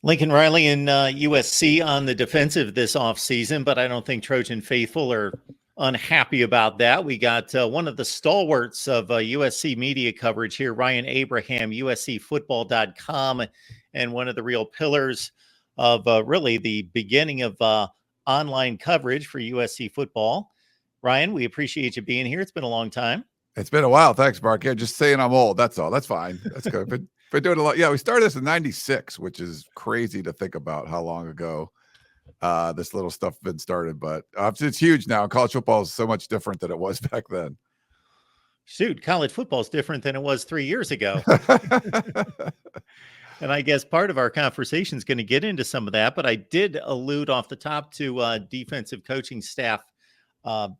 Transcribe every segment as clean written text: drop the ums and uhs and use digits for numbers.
Lincoln Riley and USC on the defensive this offseason, but I don't think Trojan faithful are unhappy about that. We got one of the stalwarts of USC media coverage here, Ryan Abraham, USCfootball.com, and one of the real pillars of really the beginning of online coverage for USC football. Ryan, we appreciate you being here. It's been a long time. It's been a while. Thanks, Mark. Yeah, just saying I'm old. That's all. That's fine. That's good. Been doing a lot. Yeah, we started this in '96, which is crazy to think about how long ago this little stuff been started. But it's huge now. College football is so much different than it was back then. Shoot, college football is different than it was 3 years ago. And I guess part of our conversation is going to get into some of that, but I did allude off the top to defensive coaching staff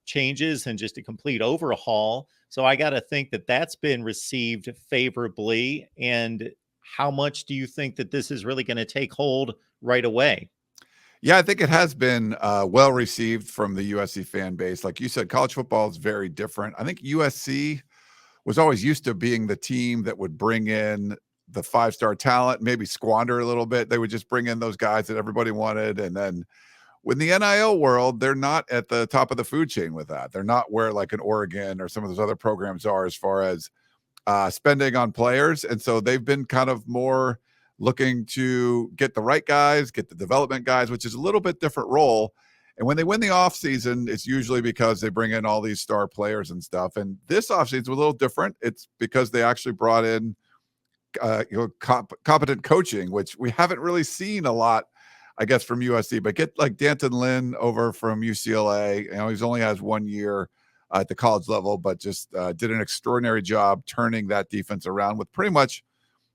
changes and just a complete overhaul. So I got to think that that's been received favorably. And how much do you think that this is really going to take hold right away? Yeah, I think it has been well received from the USC fan base. Like you said, college football is very different. I think USC was always used to being the team that would bring in the five-star talent, maybe squander a little bit. They would just bring in those guys that everybody wanted. And then when the NIL world, they're not at the top of the food chain with that. They're not where like an Oregon or some of those other programs are as far as spending on players. And so they've been kind of more looking to get the right guys, get the development guys, which is a little bit different role. And when they win the offseason, it's usually because they bring in all these star players and stuff. And this offseason is a little different. It's because they actually brought in competent coaching, which we haven't really seen a lot, I guess, from USC. But get like Danton Lynn over from UCLA. He's only has 1 year at the college level, but just did an extraordinary job turning that defense around with pretty much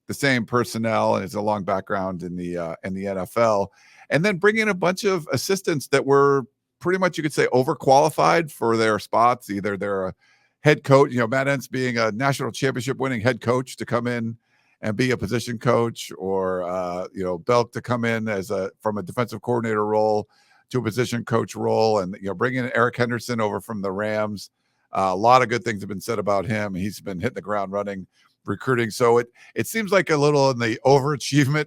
the same personnel, and it's a long background in the NFL. And then bring in a bunch of assistants that were pretty much, you could say, overqualified for their spots. Either they're a head coach, Matt Entz being a national championship winning head coach to come in and be a position coach, or Belk to come in from a defensive coordinator role to a position coach role, and bringing in Eric Henderson over from the Rams. A lot of good things have been said about him. He's been hitting the ground running, recruiting. So it seems like a little in the overachievement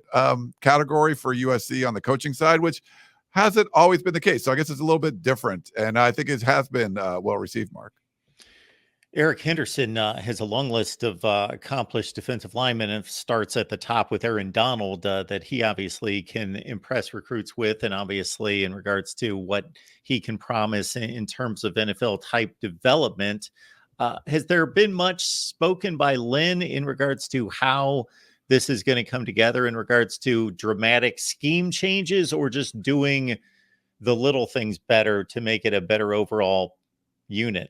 category for USC on the coaching side, which hasn't always been the case. So I guess it's a little bit different, and I think it has been well received, Mark. Eric Henderson has a long list of accomplished defensive linemen, and starts at the top with Aaron Donald that he obviously can impress recruits with, and obviously in regards to what he can promise in terms of NFL type development. Has there been much spoken by Lynn in regards to how this is going to come together in regards to dramatic scheme changes, or just doing the little things better to make it a better overall unit?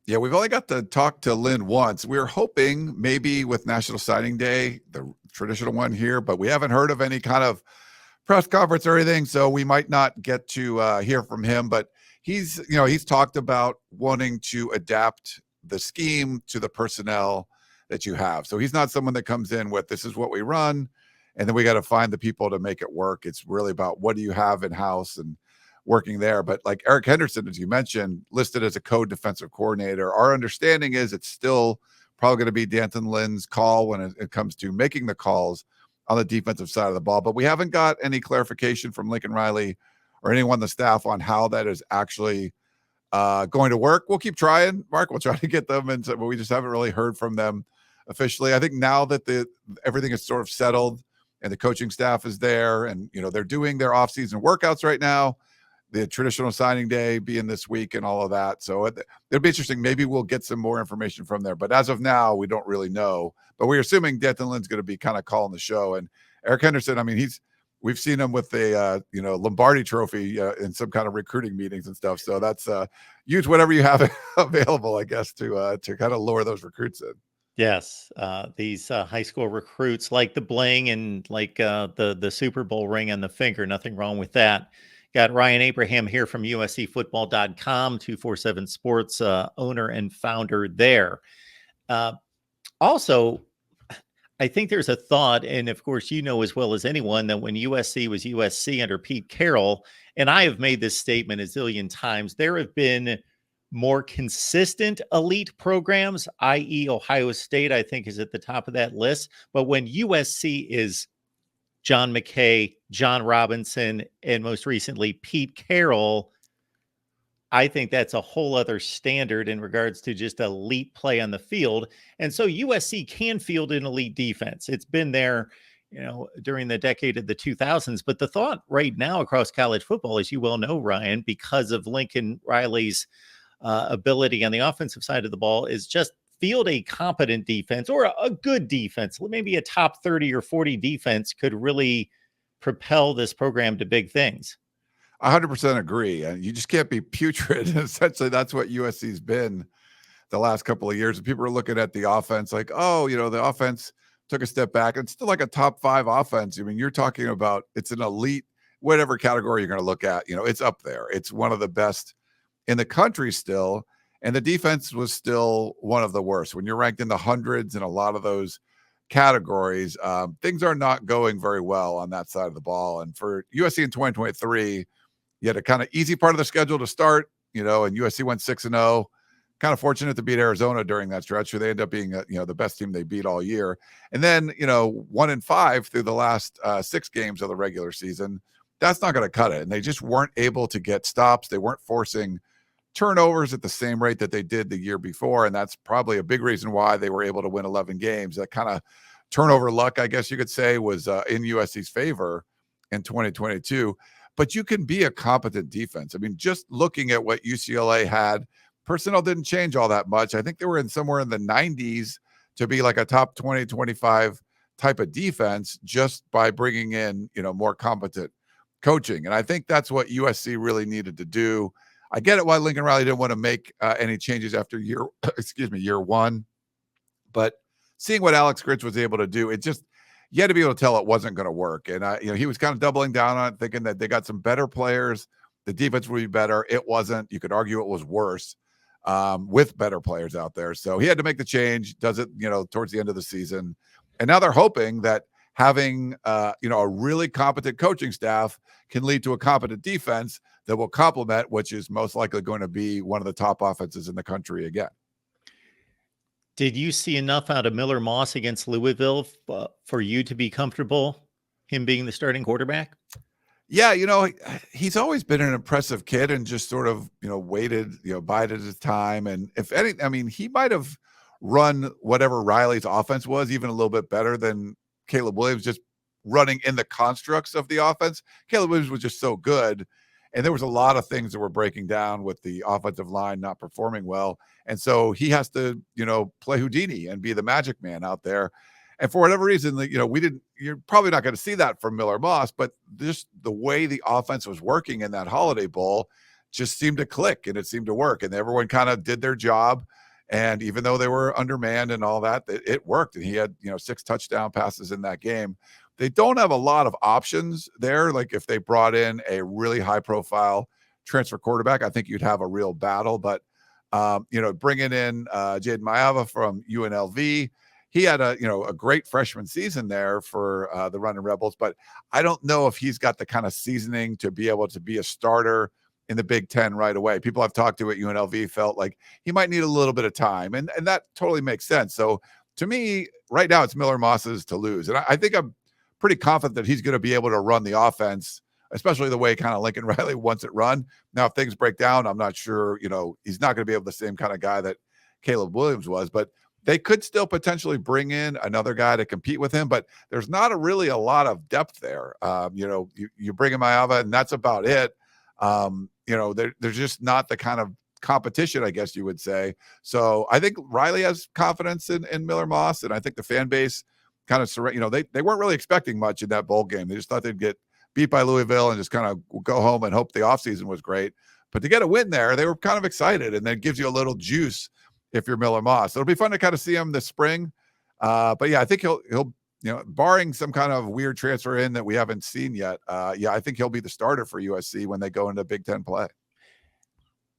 Yeah, we've only got to talk to Lynn once. We were hoping maybe with National Signing Day, the traditional one here, but we haven't heard of any kind of press conference or anything, so we might not get to hear from him. But he's talked about wanting to adapt the scheme to the personnel that you have. So he's not someone that comes in with, this is what we run, and then we got to find the people to make it work. It's really about what do you have in house and working there. But like Eric Henderson, as you mentioned, listed as a co-defensive coordinator, our understanding is it's still probably going to be Danton Lynn's call when it comes to making the calls on the defensive side of the ball. But we haven't got any clarification from Lincoln Riley or anyone on the staff on how that is actually going to work. We'll keep trying, Mark. We'll try to get them, but we just haven't really heard from them officially. I think now that everything is sort of settled and the coaching staff is there, and they're doing their off-season workouts right now, the traditional signing day being this week and all of that. So it'll be interesting. Maybe we'll get some more information from there. But as of now, we don't really know. But we're assuming Danton Lynn's going to be kind of calling the show. And Eric Henderson, we've seen him with the Lombardi Trophy in some kind of recruiting meetings and stuff. So that's use whatever you have available, I guess, to kind of lure those recruits in. Yes, these high school recruits like the bling and like the Super Bowl ring on the finger. Nothing wrong with that. Got Ryan Abraham here from USCfootball.com, 247 Sports owner and founder there. Also, I think there's a thought, and of course, as well as anyone, that when USC was USC under Pete Carroll, and I have made this statement a zillion times, there have been more consistent elite programs, i.e. Ohio State, I think, is at the top of that list. But when USC is John McKay, John Robinson, and most recently Pete Carroll, I think that's a whole other standard in regards to just elite play on the field. And so USC can field an elite defense. It's been there, during the decade of the 2000s. But the thought right now across college football, as you well know, Ryan, because of Lincoln Riley's ability on the offensive side of the ball, is just field a competent defense or a good defense. Maybe a top 30 or 40 defense could really propel this program to big things. 100% agree. And you just can't be putrid. Essentially, that's what USC's been the last couple of years. And people are looking at the offense like, oh, the offense took a step back. It's still like a top 5 offense. I mean, you're talking about it's an elite, whatever category you're going to look at, it's up there. It's one of the best in the country still. And the defense was still one of the worst. When you're ranked in the hundreds in a lot of those categories, things are not going very well on that side of the ball. And for USC in 2023, you had a kind of easy part of the schedule to start, and USC went 6-0. Kind of fortunate to beat Arizona during that stretch, where they end up being, the best team they beat all year. And then, 1-5 through the last 6 games of the regular season. That's not going to cut it. And they just weren't able to get stops. They weren't forcing turnovers at the same rate that they did the year before. And that's probably a big reason why they were able to win 11 games. That kind of turnover luck, I guess you could say, was in USC's favor in 2022. But you can be a competent defense. I mean, just looking at what UCLA had, personnel didn't change all that much. I think they were somewhere in the 90s to be like a top 20, 25 type of defense just by bringing in, more competent coaching. And I think that's what USC really needed to do. I get it why Lincoln Riley didn't want to make any changes after year one. But seeing what Alex Grinch was able to do, you had to be able to tell it wasn't going to work. And, he was kind of doubling down on it, thinking that they got some better players. The defense would be better. It wasn't. You could argue it was worse with better players out there. So he had to make the change, does it, towards the end of the season. And now they're hoping that having, a really competent coaching staff can lead to a competent defense that will complement, which is most likely going to be one of the top offenses in the country again. Did you see enough out of Miller Moss against Louisville for you to be comfortable him being the starting quarterback? Yeah, he's always been an impressive kid and just sort of, waited, bided his time. And if any, I mean, he might have run whatever Riley's offense was even a little bit better than Caleb Williams, just running in the constructs of the offense. Caleb Williams was just so good. And there was a lot of things that were breaking down with the offensive line not performing well. And so he has to, play Houdini and be the magic man out there. And for whatever reason, you're probably not going to see that from Miller Moss, but just the way the offense was working in that Holiday Bowl just seemed to click and it seemed to work. And everyone kind of did their job. And even though they were undermanned and all that, it worked. And he had, 6 touchdown passes in that game. They don't have a lot of options there. Like if they brought in a really high profile transfer quarterback, I think you'd have a real battle. But, bringing in Jaden Maiava from UNLV, he had a great freshman season there for the Running Rebels. But I don't know if he's got the kind of seasoning to be able to be a starter in the Big Ten right away. People I've talked to at UNLV felt like he might need a little bit of time. And that totally makes sense. So to me, right now, it's Miller Moss's to lose. And I think I'm pretty confident that he's going to be able to run the offense, especially the way kind of Lincoln Riley wants it run. Now, if things break down, I'm not sure, he's not going to be able the same kind of guy that Caleb Williams was, but they could still potentially bring in another guy to compete with him, but there's not really a lot of depth there. You bring in Maiava and that's about it. There's just not the kind of competition, I guess you would say. So I think Riley has confidence in Miller Moss, and I think the fan base kind of they weren't really expecting much in that bowl game. They just thought they'd get beat by Louisville and just kind of go home and hope the offseason was great. But to get a win there, they were kind of excited, and that gives you a little juice if you're Miller Moss. So it'll be fun to kind of see him this spring. But yeah, I think he'll barring some kind of weird transfer in that we haven't seen yet. I think he'll be the starter for USC when they go into Big Ten play.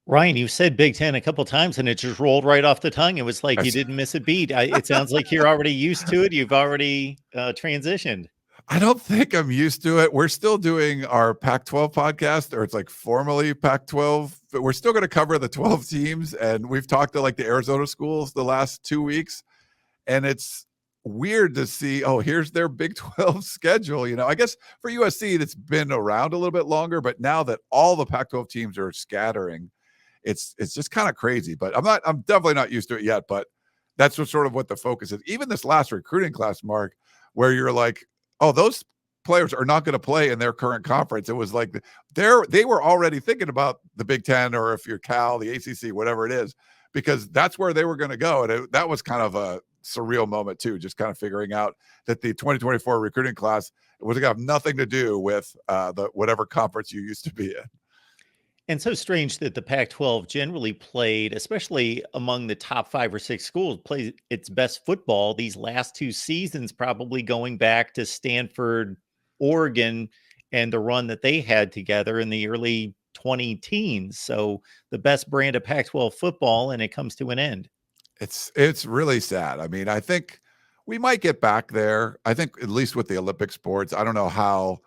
Ryan, you said Big Ten a couple times and it just rolled right off the tongue. It was like you didn't miss a beat. It sounds like you're already used to it. You've already transitioned. I don't think I'm used to it. We're still doing our Pac-12 podcast, or it's like formally Pac-12, but we're still going to cover the 12 teams. And we've talked to like the Arizona schools the last 2 weeks. And it's weird to see, oh, here's their Big 12 schedule. I guess for USC, that's been around a little bit longer, but now that all the Pac-12 teams are scattering, it's just kind of crazy. But I'm definitely not used to it yet, but that's what the focus is. Even this last recruiting class, Mark, where you're like, oh, those players are not going to play in their current conference. It was like they were already thinking about the Big Ten, or if you're Cal, the ACC, whatever it is, because that's where they were going to go. And that was kind of a surreal moment too, just kind of figuring out that the 2024 recruiting class was going to have nothing to do with the whatever conference you used to be in. And so strange that the Pac-12 generally played, especially among the top 5 or 6 schools, played its best football these last 2 seasons, probably going back to Stanford, Oregon, and the run that they had together in the early 20 teens. So the best brand of Pac-12 football, and it comes to an end. It's really sad. I mean, I think we might get back there. I think at least with the Olympic sports, I don't know how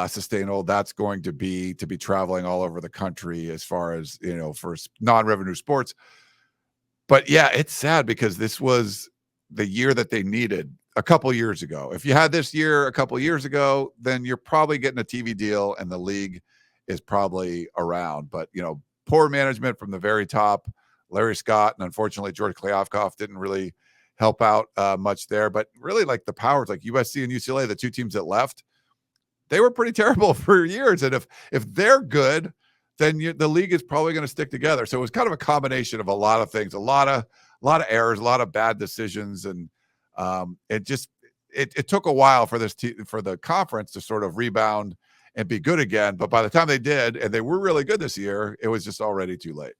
sustainable that's going to be traveling all over the country as far as, for non-revenue sports. But yeah, it's sad because this was the year that they needed a couple years ago. If you had this year a couple years ago, then you're probably getting a TV deal and the league is probably around. But, poor management from the very top, Larry Scott, and unfortunately George Kliavkoff didn't really help out much there. But really, like the powers, like USC and UCLA, the 2 teams that left, they were pretty terrible for years. And if they're good, then the league is probably going to stick together. So it was kind of a combination of a lot of things, a lot of errors, a lot of bad decisions, and it took a while for for the conference to sort of rebound and be good again. But by the time they did, and they were really good this year, it was just already too late.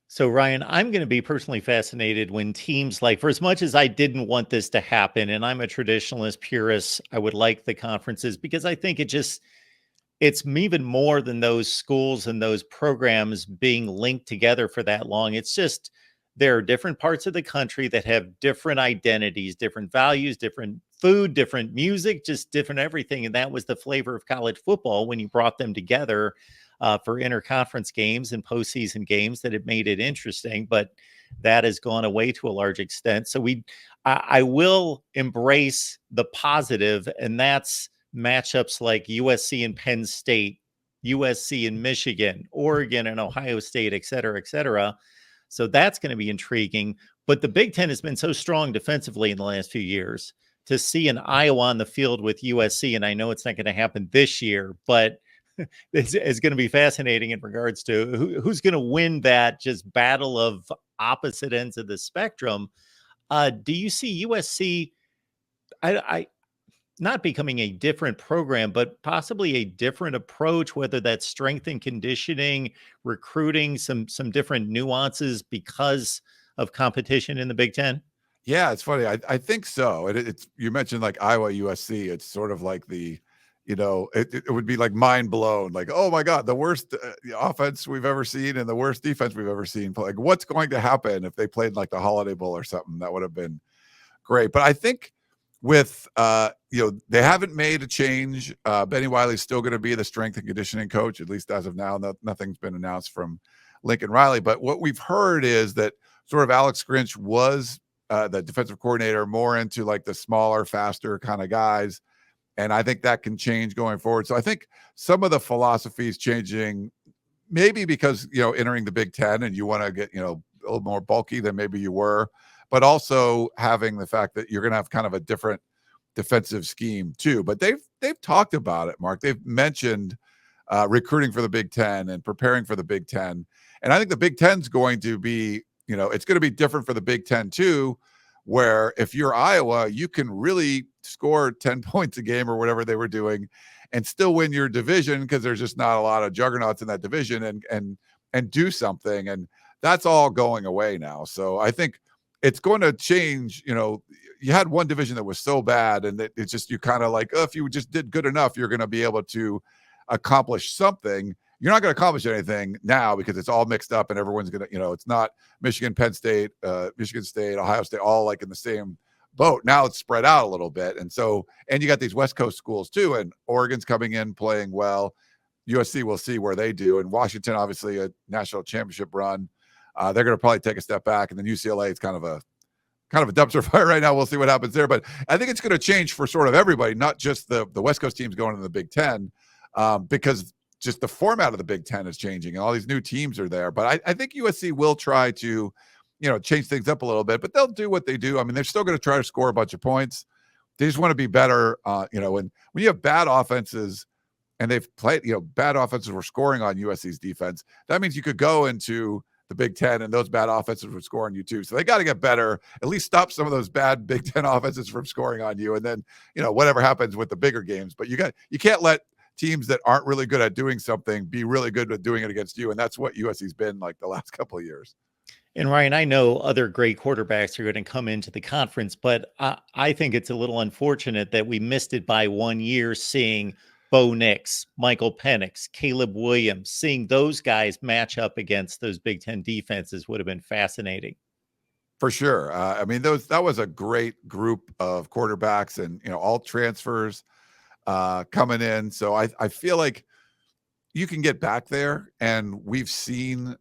So, Ryan, I'm going to be personally fascinated when teams like, for as much as I didn't want this to happen, and I'm a traditionalist purist, I would like the conferences because I think it's even more than those schools and those programs being linked together for that long. It's just there are different parts of the country that have different identities, different values, different food, different music, just different everything. And that was the flavor of college football when you brought them together for interconference games and postseason games, that it made it interesting. But that has gone away to a large extent. So I will embrace the positive, and that's matchups like USC and Penn State, USC and Michigan, Oregon and Ohio State, et cetera, et cetera. So that's going to be intriguing. But the Big Ten has been so strong defensively in the last few years. To see an Iowa on the field with USC, and I know it's not going to happen this year, but it's going to be fascinating in regards to who's going to win that just battle of opposite ends of the spectrum. Do you see USC? I not becoming a different program, but possibly a different approach, whether that's strength and conditioning, recruiting, some different nuances because of competition in the Big Ten? Yeah, it's funny. I think so. It's you mentioned like Iowa, USC. It's sort of like it would be like mind blown. Like, oh my God, the worst offense we've ever seen and the worst defense we've ever seen. Like, what's going to happen if they played like the Holiday Bowl or something? That would have been great. But I think with they haven't made a change. Benny Wiley's still going to be the strength and conditioning coach, at least as of now. Nothing's been announced from Lincoln Riley. But what we've heard is that sort of Alex Grinch was the defensive coordinator, more into like the smaller, faster kind of guys. And I think that can change going forward. So I think some of the philosophies changing, maybe because, entering the Big Ten and you want to get, a little more bulky than maybe you were, but also having the fact that you're going to have kind of a different defensive scheme too. But they've talked about it, Mark. They've mentioned recruiting for the Big Ten and preparing for the Big Ten. And I think the Big Ten's going to be, it's going to be different for the Big Ten too, where if you're Iowa, you can really score 10 points a game or whatever they were doing and still win your division because there's just not a lot of juggernauts in that division and do something. And that's all going away now. So I think it's going to change. You had one division that was so bad and it's just, you kind of like, oh, if you just did good enough, you're going to be able to accomplish something. You're not going to accomplish anything now because it's all mixed up and everyone's going to, it's not Michigan, Penn State, Michigan State, Ohio State, all like in the same boat. Now it's spread out a little bit. And you got these West Coast schools too, and Oregon's coming in playing well. USC, we'll see where they do. And Washington, obviously a national championship run. They're going to probably take a step back. And then UCLA is kind of kind of a dumpster fire right now. We'll see what happens there, but I think it's going to change for sort of everybody, not just the West Coast teams going into the Big Ten, because just the format of the Big Ten is changing and all these new teams are there. But I think USC will try to, change things up a little bit, but they'll do what they do. I mean, they're still going to try to score a bunch of points. They just want to be better. When you have bad offenses and they've played, bad offenses were scoring on USC's defense, that means you could go into the Big Ten and those bad offenses would score on you too. So they got to get better, at least stop some of those bad Big Ten offenses from scoring on you. And then, whatever happens with the bigger games, but you can't let teams that aren't really good at doing something be really good at doing it against you. And that's what USC's been like the last couple of years. And Ryan, I know other great quarterbacks are going to come into the conference, but I think it's a little unfortunate that we missed it by 1 year seeing Bo Nix, Michael Penix, Caleb Williams, seeing those guys match up against those Big Ten defenses would have been fascinating. For sure. I mean, that was a great group of quarterbacks and, all transfers coming in. So I feel like you can get back there, and we've seen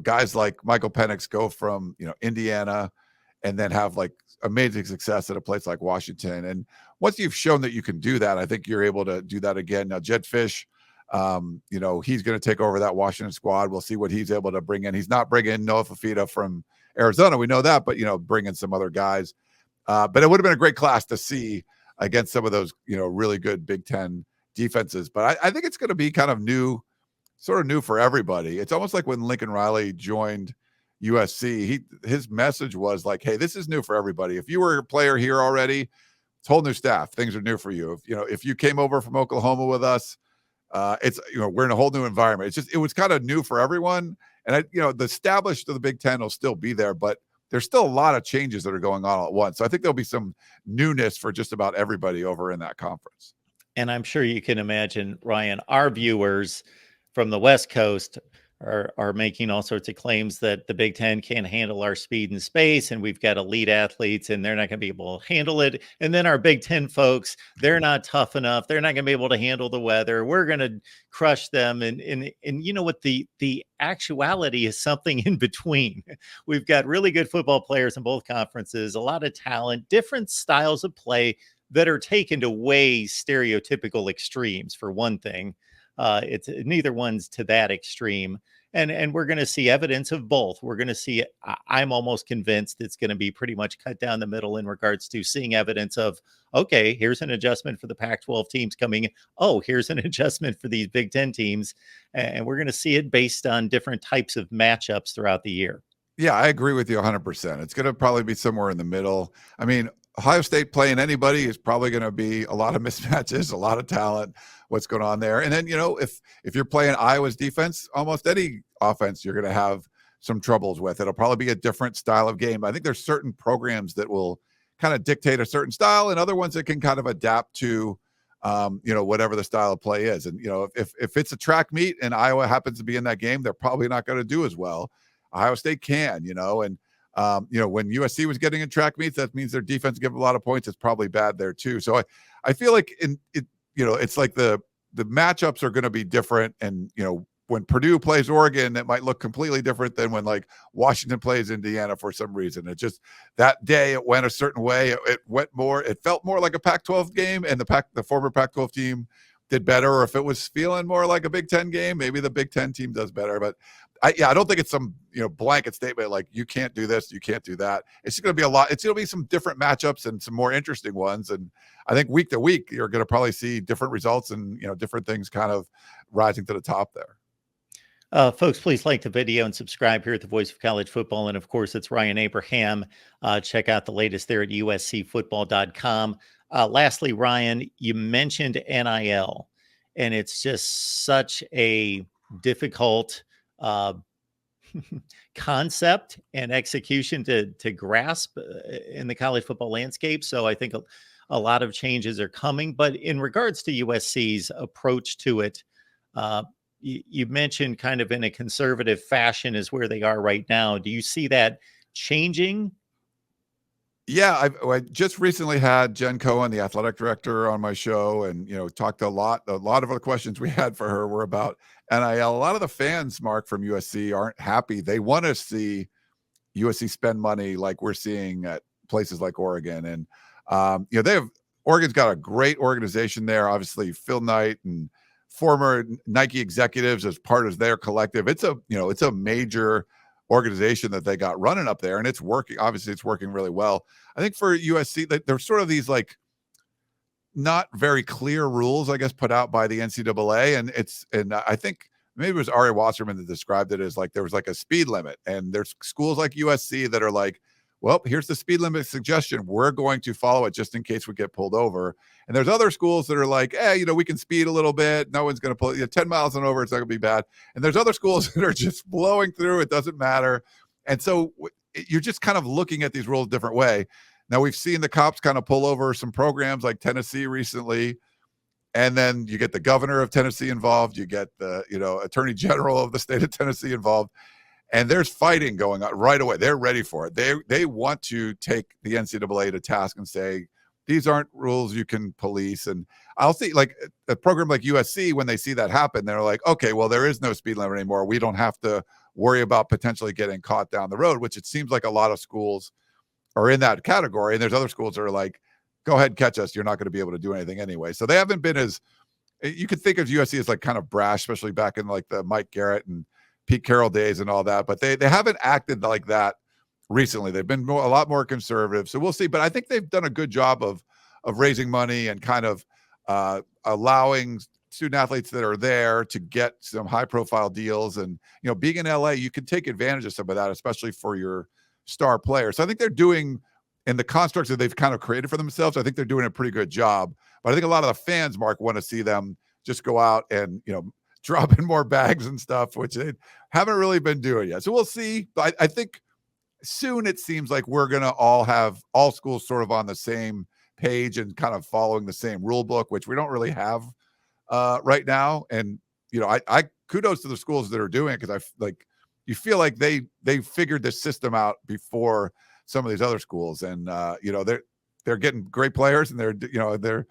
guys like Michael Penix go from, Indiana and then have like amazing success at a place like Washington. And once you've shown that you can do that, I think you're able to do that again. Now, Jed Fish, he's going to take over that Washington squad. We'll see what he's able to bring in. He's not bringing Noah Fafita from Arizona. We know that, but, bring in some other guys. But it would have been a great class to see against some of those, really good Big Ten defenses. But I think it's going to be kind of sort of new for everybody. It's almost like when Lincoln Riley joined USC, his message was like, hey, this is new for everybody. If you were a player here already, it's whole new staff. Things are new for you. If you came over from Oklahoma with us, it's, we're in a whole new environment. It was kind of new for everyone. And the established of the Big Ten will still be there, but there's still a lot of changes that are going on all at once. So I think there'll be some newness for just about everybody over in that conference. And I'm sure you can imagine, Ryan, our viewers from the West Coast are making all sorts of claims that the Big Ten can't handle our speed and space, and we've got elite athletes, and they're not going to be able to handle it. And then our Big Ten folks, they're not tough enough. They're not going to be able to handle the weather. We're going to crush them. And you know what? The actuality is something in between. We've got really good football players in both conferences, a lot of talent, different styles of play that are taken to way stereotypical extremes. For one thing, it's neither one's to that extreme. And we're going to see evidence of both. We're going to see, I'm almost convinced it's going to be pretty much cut down the middle in regards to seeing evidence of, okay, here's an adjustment for the Pac-12 teams coming in. Oh, here's an adjustment for these Big Ten teams. And we're going to see it based on different types of matchups throughout the year. Yeah, I agree with you 100%. It's going to probably be somewhere in the middle. I mean, Ohio State playing anybody is probably going to be a lot of mismatches, a lot of talent, what's going on there. And then, if you're playing Iowa's defense, almost any offense you're going to have some troubles with. It'll probably be a different style of game. I think there's certain programs that will kind of dictate a certain style and other ones that can kind of adapt to, whatever the style of play is. And, if it's a track meet and Iowa happens to be in that game, they're probably not going to do as well. Ohio State can, and when USC was getting in track meets, that means their defense give a lot of points. It's probably bad there too. So I feel like it's like the matchups are going to be different. And, when Purdue plays Oregon, it might look completely different than when like Washington plays Indiana for some reason. It just, that day it went a certain way. It felt more like a Pac-12 game, and the former Pac-12 team did better. Or if it was feeling more like a Big Ten game, maybe the Big Ten team does better. But I don't think it's some blanket statement like you can't do this, you can't do that. It's going to be a lot. It's going to be some different matchups and some more interesting ones. And I think week to week you're going to probably see different results and different things kind of rising to the top there. Folks, please like the video and subscribe here at the Voice of College Football. And of course, it's Ryan Abraham. Check out the latest there at uscfootball.com. Lastly, Ryan, you mentioned NIL, and it's just such a difficult concept and execution to grasp in the college football landscape. So I think a lot of changes are coming. But in regards to USC's approach to it, you mentioned kind of in a conservative fashion is where they are right now. Do you see that changing? Yeah, I just recently had Jen Cohen, the athletic director, on my show, and talked a lot of the questions we had for her were about NIL. A lot of the fans, Mark, from USC aren't happy. They want to see USC spend money like we're seeing at places like Oregon. And Oregon's got a great organization there. Obviously, Phil Knight and former Nike executives as part of their collective. It's a major organization that they got running up there, and it's working. Obviously, it's working really well. I think for USC, there's sort of these like not very clear rules, I guess, put out by the NCAA, and I think maybe it was Ari Wasserman that described it as like there was like a speed limit, and there's schools like USC that are like, well, here's the speed limit suggestion. We're going to follow it just in case we get pulled over. And there's other schools that are like, we can speed a little bit. No one's going to pull 10 miles and over. It's not going to be bad. And there's other schools that are just blowing through. It doesn't matter. And so you're just kind of looking at these rules a different way. Now, we've seen the cops kind of pull over some programs like Tennessee recently. And then you get the governor of Tennessee involved. You get the, attorney general of the state of Tennessee involved. And there's fighting going on right away. They're ready for it. They want to take the NCAA to task and say, these aren't rules you can police. And I'll see like a program like USC, when they see that happen, they're like, okay, well, there is no speed limit anymore. We don't have to worry about potentially getting caught down the road, which it seems like a lot of schools are in that category. And there's other schools that are like, go ahead and catch us. You're not going to be able to do anything anyway. So they haven't been as, you could think of USC as like kind of brash, especially back in like the Mike Garrett and Pete Carroll days and all that, but they haven't acted like that recently. They've been a lot more conservative. So we'll see. But I think they've done a good job of raising money and kind of allowing student athletes that are there to get some high profile deals. And, being in LA, you can take advantage of some of that, especially for your star players. So I think they're doing, in the constructs that they've kind of created for themselves, I think they're doing a pretty good job. But I think a lot of the fans, Mark, want to see them just go out and, dropping more bags and stuff, which they haven't really been doing yet. So we'll see. But I think soon it seems like we're going to all have all schools sort of on the same page and kind of following the same rule book, which we don't really have right now. And, I kudos to the schools that are doing it, because you feel like they figured this system out before some of these other schools. And, they're getting great players, and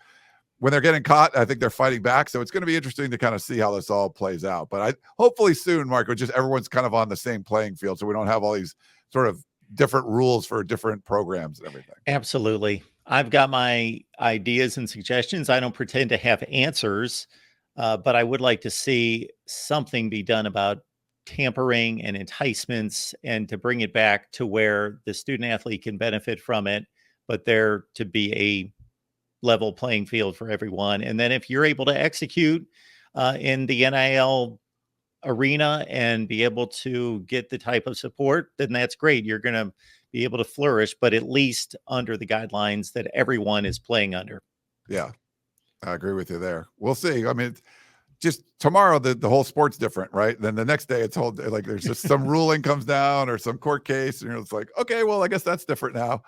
when they're getting caught, I think they're fighting back. So it's going to be interesting to kind of see how this all plays out. But hopefully soon, Marco, just everyone's kind of on the same playing field, so we don't have all these sort of different rules for different programs and everything. Absolutely. I've got my ideas and suggestions. I don't pretend to have answers, but I would like to see something be done about tampering and enticements, and to bring it back to where the student athlete can benefit from it, but there to be a level playing field for everyone. And then if you're able to execute in the NIL arena and be able to get the type of support, then that's great. You're going to be able to flourish, but at least under the guidelines that everyone is playing under. Yeah, I agree with you there. We'll see. I mean, just tomorrow, the whole sport's different, right? Then the next day, it's whole like there's just some ruling comes down or some court case, and it's like, okay, well, I guess that's different now.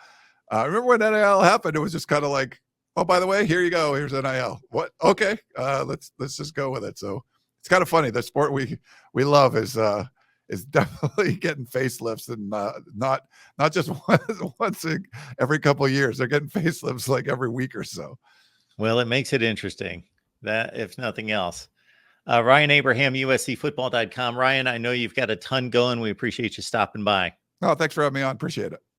Remember when NIL happened? It was just kind of like, oh, by the way, here you go. Here's NIL. What? Okay, let's just go with it. So it's kind of funny. The sport we love is definitely getting facelifts, and not just once every couple of years. They're getting facelifts like every week or so. Well, it makes it interesting, that if nothing else. Ryan Abraham, USCFootball.com. Ryan, I know you've got a ton going. We appreciate you stopping by. Oh, thanks for having me on. Appreciate it.